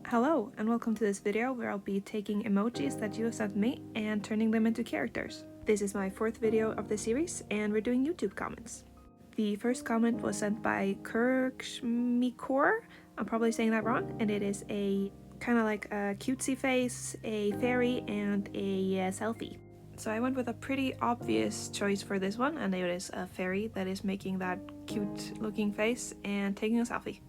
Hello and welcome to this video where I'll be taking emojis that you have sent me and turning them into characters. This is my fourth video of the series and we're doing YouTube comments. The first comment was sent by Kirkshmikor, I'm probably saying that wrong, and it is a kind of like a cutesy face, a fairy, and a selfie. So I went with a pretty obvious choice for this one, and it is a fairy that is making that cute looking face and taking a selfie.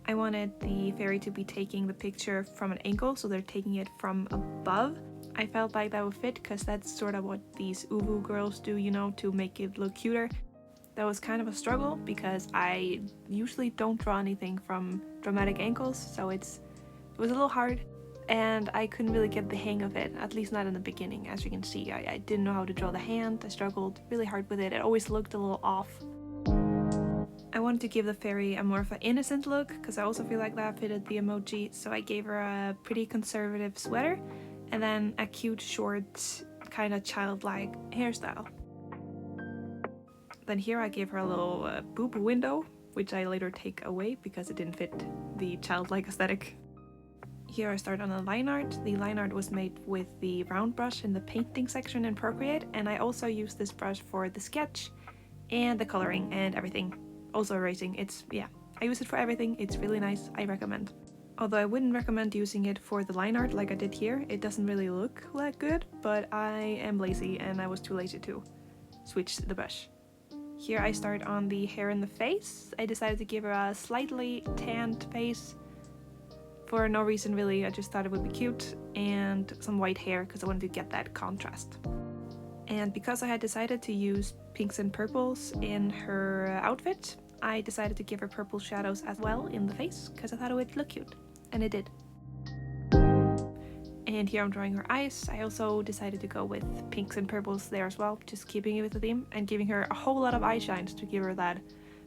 I wanted the fairy to be taking the picture from an angle, so they're taking it from above. I felt like that would fit because that's sort of what these uwu girls do, you know, to make it look cuter. That was kind of a struggle because I usually don't draw anything from dramatic angles, so it was a little hard and I couldn't really get the hang of it, at least not in the beginning. As you can see, I didn't know how to draw the hand. I struggled really hard with it. It always looked a little off. I wanted to give the fairy a more of an innocent look because I also feel like that fitted the emoji, so I gave her a pretty conservative sweater and then a cute short kind of childlike hairstyle. Then here I gave her a little boob window, which I later take away because it didn't fit the childlike aesthetic. Here I start on a line art. The line art was made with the round brush in the painting section in Procreate, and I also used this brush for the sketch and the coloring and everything. Also erasing, I use it for everything. It's really nice, I recommend. Although I wouldn't recommend using it for the line art like I did here. It doesn't really look that good, but I am lazy and I was too lazy to switch the brush. Here I start on the hair and the face. I decided to give her a slightly tanned face for no reason really. I just thought it would be cute, and some white hair because I wanted to get that contrast. And because I had decided to use pinks and purples in her outfit, I decided to give her purple shadows as well in the face because I thought it would look cute, and it did. And here I'm drawing her eyes. I also decided to go with pinks and purples there as well, just keeping it with the theme and giving her a whole lot of eye shines to give her that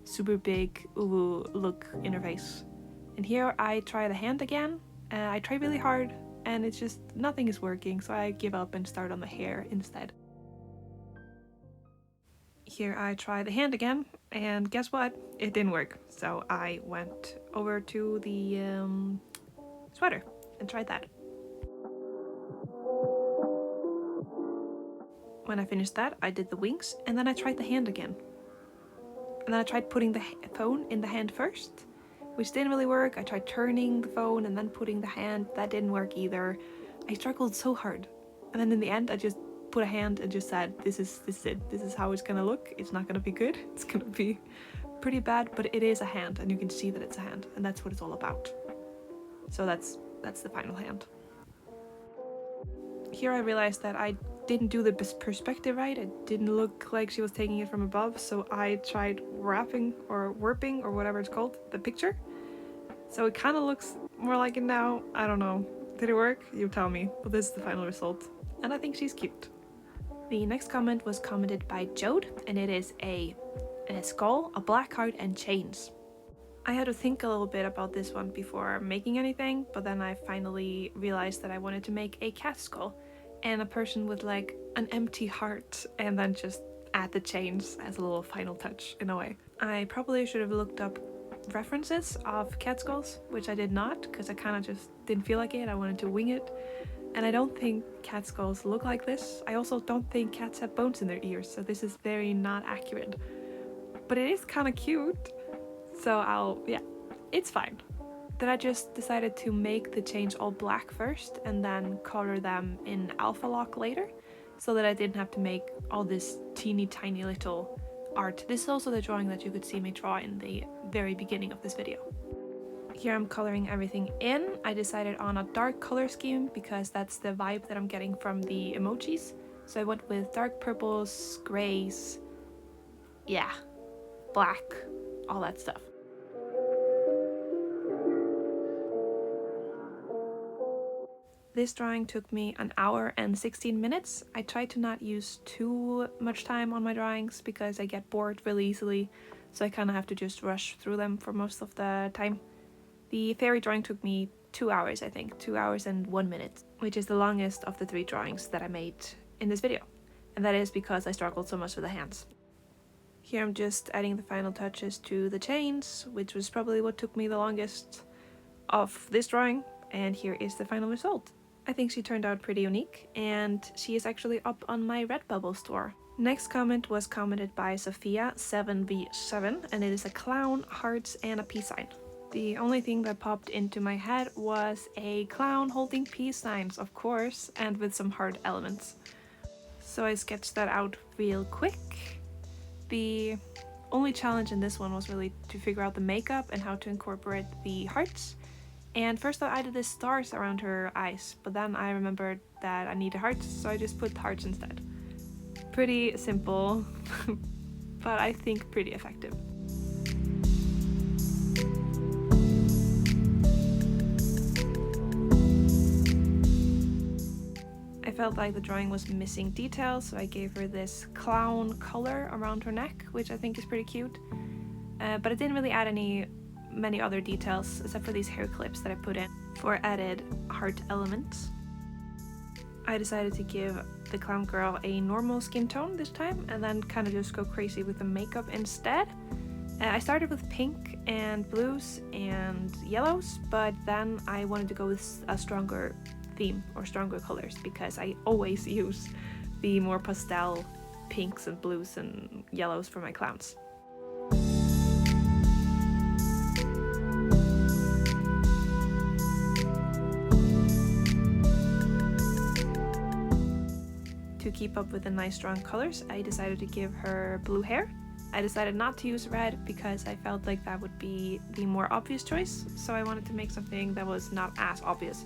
super big uwu look in her face. And here I try the hand again. I try really hard and it's just nothing is working, so I give up and start on the hair instead. Here I try the hand again, and guess what? It didn't work. So I went over to the sweater and tried that. When I finished that, I did the wings, and then I tried the hand again. And then I tried putting the phone in the hand first, which didn't really work. I tried turning the phone and then putting the hand. That didn't work either. I struggled so hard. And then in the end, I just put a hand and just said, this is it. This is how it's gonna look. It's not gonna be good. It's gonna be pretty bad, but it is a hand, and you can see that it's a hand, and that's what it's all about. So that's the final hand. Here I realized that I didn't do the perspective right. It didn't look like she was taking it from above, so I tried wrapping or warping or whatever it's called the picture. So it kind of looks more like it now. I don't know. Did it work? You tell me. But this is the final result, and I think she's cute. The next comment was commented by Jode, and it is a skull, a black heart, and chains. I had to think a little bit about this one before making anything, but then I finally realized that I wanted to make a cat skull and a person with like an empty heart, and then just add the chains as a little final touch in a way. I probably should have looked up references of cat skulls, which I did not because I kind of just didn't feel like it. I wanted to wing it. And I don't think cat skulls look like this. I also don't think cats have bones in their ears, so this is very not accurate. But it is kind of cute, so it's fine. Then I just decided to make the chains all black first and then color them in alpha lock later, so that I didn't have to make all this teeny tiny little art. This is also the drawing that you could see me draw in the very beginning of this video. Here I'm coloring everything in. I decided on a dark color scheme because that's the vibe that I'm getting from the emojis. So I went with dark purples, grays, black, all that stuff. This drawing took me an hour and 16 minutes. I tried to not use too much time on my drawings because I get bored really easily, so I kind of have to just rush through them for most of the time. The fairy drawing took me 2 hours, I think, 2 hours and 1 minute, which is the longest of the 3 drawings that I made in this video. And that is because I struggled so much with the hands. Here I'm just adding the final touches to the chains, which was probably what took me the longest of this drawing. and here is the final result. I think she turned out pretty unique, and she is actually up on my Redbubble store. Next comment was commented by Sophia7v7, and it is a clown, hearts, and a peace sign. The only thing that popped into my head was a clown holding peace signs, of course, and with some heart elements. So I sketched that out real quick. The only challenge in this one was really to figure out the makeup and how to incorporate the hearts. And first I did the stars around her eyes, but then I remembered that I needed hearts, so I just put hearts instead. Pretty simple, but I think pretty effective. I felt like the drawing was missing details, so I gave her this clown color around her neck, which I think is pretty cute. But I didn't really add many other details, except for these hair clips that I put in for added heart elements. I decided to give the clown girl a normal skin tone this time, and then kind of just go crazy with the makeup instead. I started with pink and blues and yellows, but then I wanted to go with a stronger theme or stronger colors, because I always use the more pastel pinks and blues and yellows for my clowns. To keep up with the nice strong colors, I decided to give her blue hair. I decided not to use red because I felt like that would be the more obvious choice, so I wanted to make something that was not as obvious,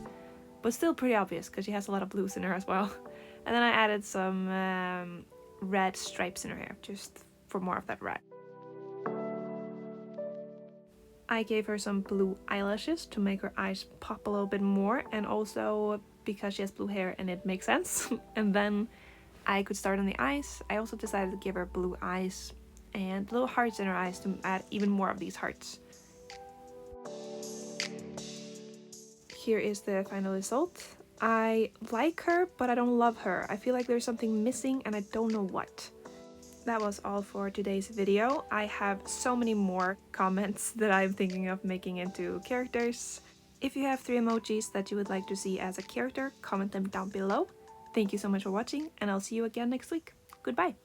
but still pretty obvious because she has a lot of blues in her as well. And then I added some red stripes in her hair, just for more of that red. I gave her some blue eyelashes to make her eyes pop a little bit more, and also because she has blue hair and it makes sense. And then I could start on the eyes. I also decided to give her blue eyes and little hearts in her eyes to add even more of these hearts. Here is the final result. I like her, but I don't love her. I feel like there's something missing and I don't know what. That was all for today's video. I have so many more comments that I'm thinking of making into characters. If you have 3 emojis that you would like to see as a character, comment them down below. Thank you so much for watching, and I'll see you again next week. Goodbye!